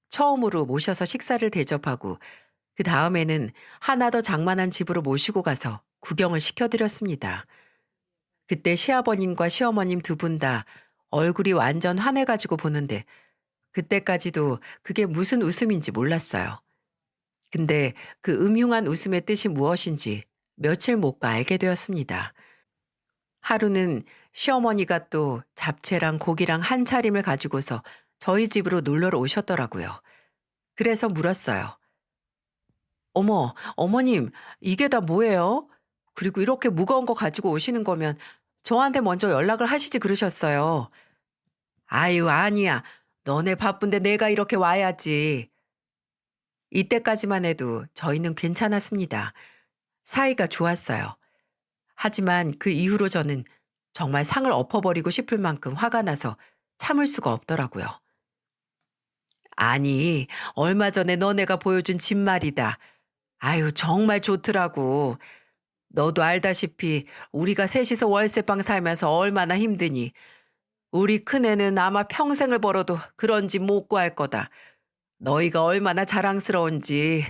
처음으로 모셔서 식사를 대접하고 그 다음에는 하나 더 장만한 집으로 모시고 가서 구경을 시켜드렸습니다. 그때 시아버님과 시어머님 두 분 다 얼굴이 완전 환해가지고 보는데 그때까지도 그게 무슨 웃음인지 몰랐어요. 근데 그 음흉한 웃음의 뜻이 무엇인지 며칠 못 가 알게 되었습니다. 하루는 시어머니가 또 잡채랑 고기랑 한 차림을 가지고서 저희 집으로 놀러 오셨더라고요. 그래서 물었어요. 어머, 어머님, 이게 다 뭐예요? 그리고 이렇게 무거운 거 가지고 오시는 거면 저한테 먼저 연락을 하시지 그러셨어요. 아유, 아니야. 너네 바쁜데 내가 이렇게 와야지. 이때까지만 해도 저희는 괜찮았습니다. 사이가 좋았어요. 하지만 그 이후로 저는 정말 상을 엎어버리고 싶을 만큼 화가 나서 참을 수가 없더라고요. 아니, 얼마 전에 너네가 보여준 집 말이다. 아유, 정말 좋더라고. 너도 알다시피 우리가 셋이서 월세방 살면서 얼마나 힘드니. 우리 큰애는 아마 평생을 벌어도 그런 집 못 구할 거다. 너희가 얼마나 자랑스러운지.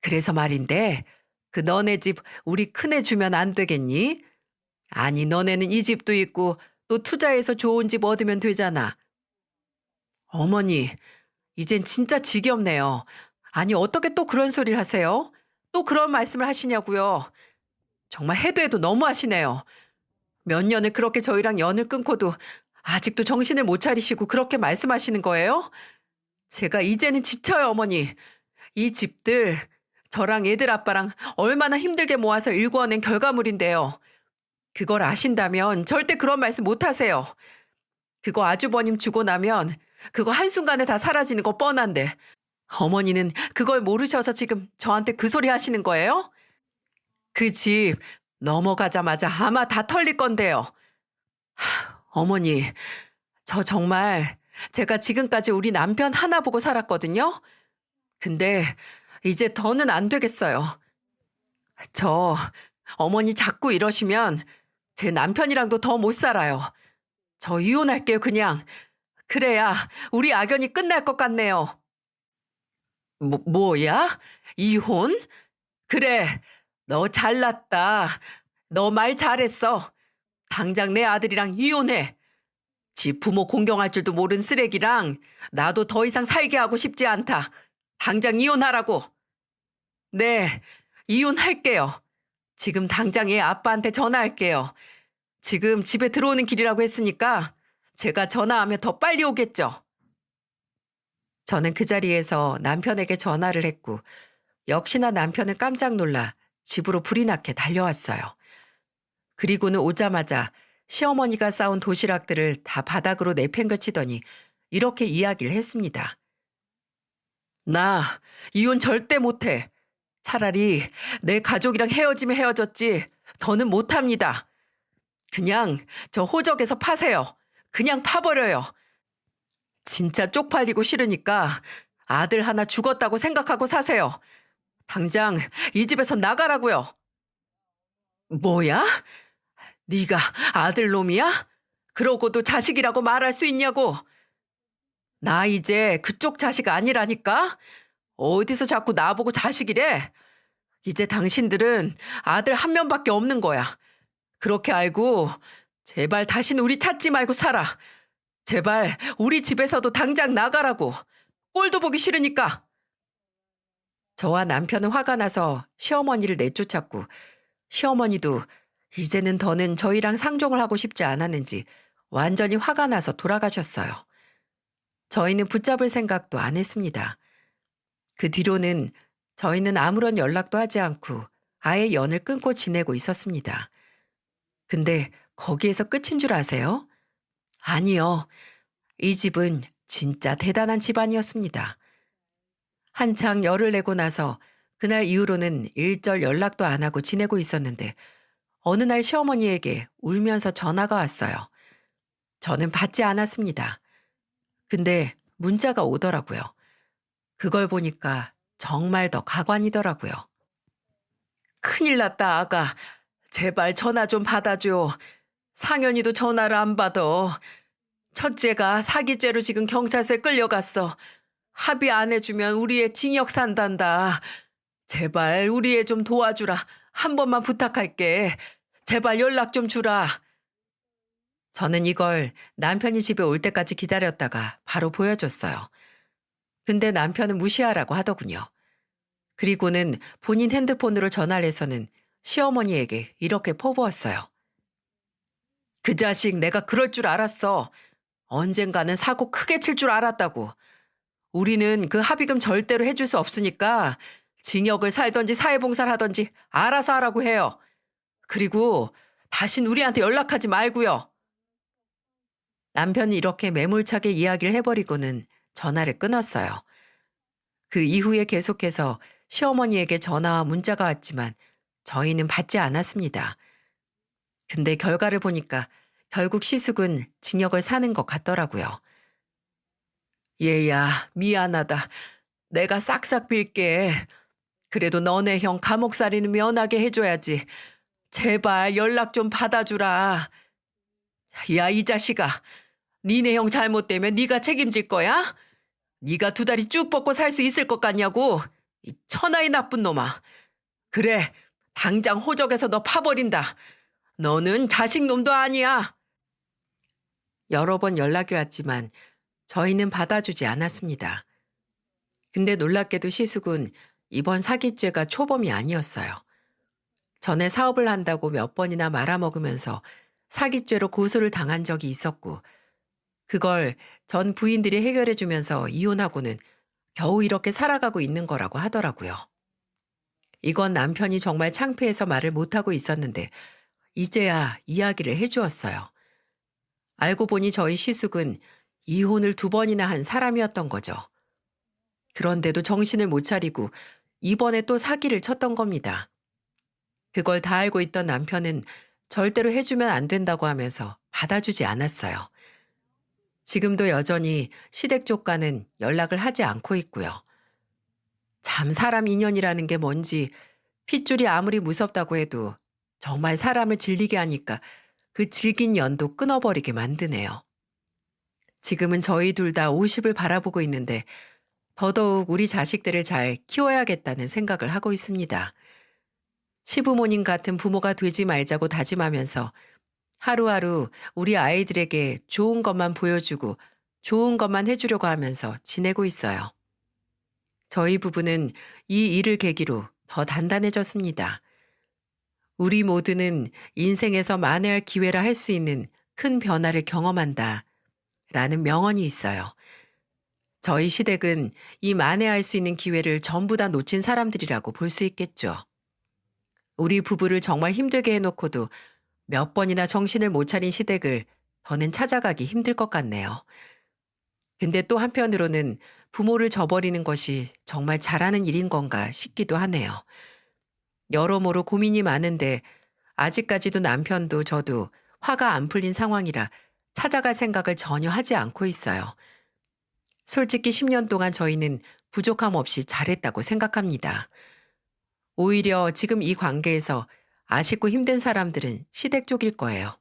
그래서 말인데 그 너네 집 우리 큰애 주면 안 되겠니? 아니 너네는 이 집도 있고 또 투자해서 좋은 집 얻으면 되잖아. 어머니, 이젠 진짜 지겹네요. 아니 어떻게 또 그런 소리를 하세요? 또 그런 말씀을 하시냐고요. 정말 해도 해도 너무하시네요. 몇 년을 그렇게 저희랑 연을 끊고도 아직도 정신을 못 차리시고 그렇게 말씀하시는 거예요? 제가 이제는 지쳐요, 어머니. 이 집들 저랑 애들 아빠랑 얼마나 힘들게 모아서 일구어낸 결과물인데요. 그걸 아신다면 절대 그런 말씀 못 하세요. 그거 아주버님 주고 나면 그거 한순간에 다 사라지는 거 뻔한데 어머니는 그걸 모르셔서 지금 저한테 그 소리 하시는 거예요? 그 집 넘어가자마자 아마 다 털릴 건데요. 어머니, 저 정말 제가 지금까지 우리 남편 하나 보고 살았거든요. 근데 이제 더는 안 되겠어요. 저 어머니 자꾸 이러시면 제 남편이랑도 더 못 살아요. 저 이혼할게요, 그냥. 그래야 우리 악연이 끝날 것 같네요. 뭐야? 이혼? 그래, 너 잘났다. 너 말 잘했어. 당장 내 아들이랑 이혼해. 지 부모 공경할 줄도 모른 쓰레기랑 나도 더 이상 살게 하고 싶지 않다. 당장 이혼하라고. 네, 이혼할게요. 지금 당장 얘 아빠한테 전화할게요. 지금 집에 들어오는 길이라고 했으니까 제가 전화하면 더 빨리 오겠죠. 저는 그 자리에서 남편에게 전화를 했고 역시나 남편은 깜짝 놀라 집으로 불이 나게 달려왔어요. 그리고는 오자마자 시어머니가 싸온 도시락들을 다 바닥으로 내팽개치더니 이렇게 이야기를 했습니다. 나 이혼 절대 못해. 차라리 내 가족이랑 헤어지면 헤어졌지 더는 못합니다. 그냥 저 호적에서 파세요. 그냥 파버려요. 진짜 쪽팔리고 싫으니까 아들 하나 죽었다고 생각하고 사세요. 당장 이 집에서 나가라고요. 뭐야? 네가 아들 놈이야? 그러고도 자식이라고 말할 수 있냐고. 나 이제 그쪽 자식 아니라니까? 어디서 자꾸 나보고 자식이래? 이제 당신들은 아들 한 명밖에 없는 거야. 그렇게 알고 제발 다신 우리 찾지 말고 살아. 제발 우리 집에서도 당장 나가라고. 꼴도 보기 싫으니까. 저와 남편은 화가 나서 시어머니를 내쫓았고 시어머니도 이제는 더는 저희랑 상종을 하고 싶지 않았는지 완전히 화가 나서 돌아가셨어요. 저희는 붙잡을 생각도 안 했습니다. 그 뒤로는 저희는 아무런 연락도 하지 않고 아예 연을 끊고 지내고 있었습니다. 근데 거기에서 끝인 줄 아세요? 아니요. 이 집은 진짜 대단한 집안이었습니다. 한창 열을 내고 나서 그날 이후로는 일절 연락도 안 하고 지내고 있었는데 어느 날 시어머니에게 울면서 전화가 왔어요. 저는 받지 않았습니다. 근데 문자가 오더라고요. 그걸 보니까 정말 더 가관이더라고요. 큰일 났다, 아가. 제발 전화 좀 받아줘. 상현이도 전화를 안 받아. 첫째가 사기죄로 지금 경찰서에 끌려갔어. 합의 안 해주면 우리 애 징역 산단다. 제발 우리 애 좀 도와주라. 한 번만 부탁할게. 제발 연락 좀 주라. 저는 이걸 남편이 집에 올 때까지 기다렸다가 바로 보여줬어요. 근데 남편은 무시하라고 하더군요. 그리고는 본인 핸드폰으로 전화를 해서는 시어머니에게 이렇게 퍼부었어요. 그 자식 내가 그럴 줄 알았어. 언젠가는 사고 크게 칠 줄 알았다고. 우리는 그 합의금 절대로 해줄 수 없으니까 징역을 살던지 사회봉사를 하던지 알아서 하라고 해요. 그리고 다신 우리한테 연락하지 말고요. 남편이 이렇게 매몰차게 이야기를 해버리고는 전화를 끊었어요. 그 이후에 계속해서 시어머니에게 전화와 문자가 왔지만 저희는 받지 않았습니다. 근데 결과를 보니까 결국 시숙은 징역을 사는 것 같더라고요. 얘야, 미안하다. 내가 싹싹 빌게. 그래도 너네 형 감옥살이는 면하게 해줘야지. 제발 연락 좀 받아주라. 야, 이 자식아. 니네 형 잘못되면 네가 책임질 거야? 네가 두 다리 쭉 뻗고 살 수 있을 것 같냐고. 이 천하의 나쁜 놈아. 그래, 당장 호적에서 너 파버린다. 너는 자식놈도 아니야. 여러 번 연락이 왔지만 저희는 받아주지 않았습니다. 근데 놀랍게도 시숙은 이번 사기죄가 초범이 아니었어요. 전에 사업을 한다고 몇 번이나 말아먹으면서 사기죄로 고소를 당한 적이 있었고 그걸 전 부인들이 해결해주면서 이혼하고는 겨우 이렇게 살아가고 있는 거라고 하더라고요. 이건 남편이 정말 창피해서 말을 못하고 있었는데 이제야 이야기를 해주었어요. 알고 보니 저희 시숙은 이혼을 2번이나 한 사람이었던 거죠. 그런데도 정신을 못 차리고 이번에 또 사기를 쳤던 겁니다. 그걸 다 알고 있던 남편은 절대로 해주면 안 된다고 하면서 받아주지 않았어요. 지금도 여전히 시댁 쪽과는 연락을 하지 않고 있고요. 참 사람 인연이라는 게 뭔지 핏줄이 아무리 무섭다고 해도 정말 사람을 질리게 하니까 그 질긴 연도 끊어버리게 만드네요. 지금은 저희 둘 다 50을 바라보고 있는데 더더욱 우리 자식들을 잘 키워야겠다는 생각을 하고 있습니다. 시부모님 같은 부모가 되지 말자고 다짐하면서 하루하루 우리 아이들에게 좋은 것만 보여주고 좋은 것만 해주려고 하면서 지내고 있어요. 저희 부부는 이 일을 계기로 더 단단해졌습니다. 우리 모두는 인생에서 만회할 기회라 할 수 있는 큰 변화를 경험한다. 라는 명언이 있어요. 저희 시댁은 이 만회할 수 있는 기회를 전부 다 놓친 사람들이라고 볼 수 있겠죠. 우리 부부를 정말 힘들게 해놓고도 몇 번이나 정신을 못 차린 시댁을 더는 찾아가기 힘들 것 같네요. 근데 또 한편으로는 부모를 저버리는 것이 정말 잘하는 일인 건가 싶기도 하네요. 여러모로 고민이 많은데 아직까지도 남편도 저도 화가 안 풀린 상황이라 찾아갈 생각을 전혀 하지 않고 있어요. 솔직히 10년 동안 저희는 부족함 없이 잘했다고 생각합니다. 오히려 지금 이 관계에서 아쉽고 힘든 사람들은 시댁 쪽일 거예요.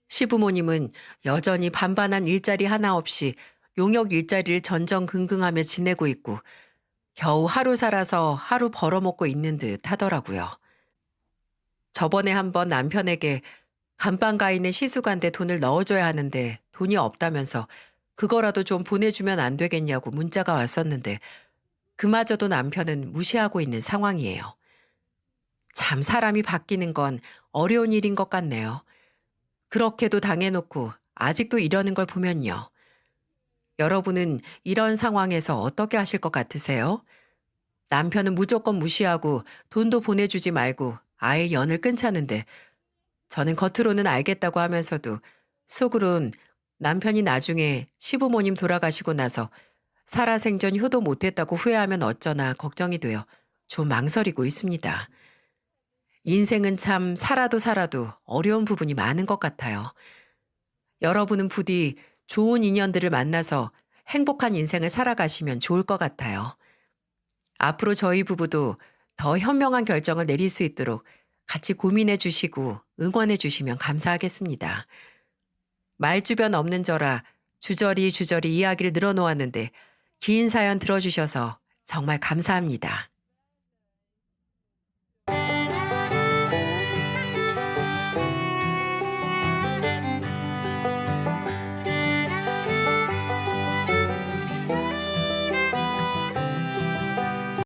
시부모님은 여전히 반반한 일자리 하나 없이 용역 일자리를 전전긍긍하며 지내고 있고 겨우 하루 살아서 하루 벌어먹고 있는 듯 하더라고요. 저번에 한번 남편에게 간방 가 있는 시숙한테 돈을 넣어줘야 하는데 돈이 없다면서 그거라도 좀 보내주면 안 되겠냐고 문자가 왔었는데 그마저도 남편은 무시하고 있는 상황이에요. 참 사람이 바뀌는 건 어려운 일인 것 같네요. 그렇게도 당해놓고 아직도 이러는 걸 보면요. 여러분은 이런 상황에서 어떻게 하실 것 같으세요? 남편은 무조건 무시하고 돈도 보내주지 말고 아예 연을 끊자는데 저는 겉으로는 알겠다고 하면서도 속으론 남편이 나중에 시부모님 돌아가시고 나서 살아생전 효도 못했다고 후회하면 어쩌나 걱정이 되어 좀 망설이고 있습니다. 인생은 참 살아도 살아도 어려운 부분이 많은 것 같아요. 여러분은 부디 좋은 인연들을 만나서 행복한 인생을 살아가시면 좋을 것 같아요. 앞으로 저희 부부도 더 현명한 결정을 내릴 수 있도록 같이 고민해 주시고 응원해 주시면 감사하겠습니다. 말주변 없는 저라 주저리 주저리 이야기를 늘어놓았는데 긴 사연 들어주셔서 정말 감사합니다.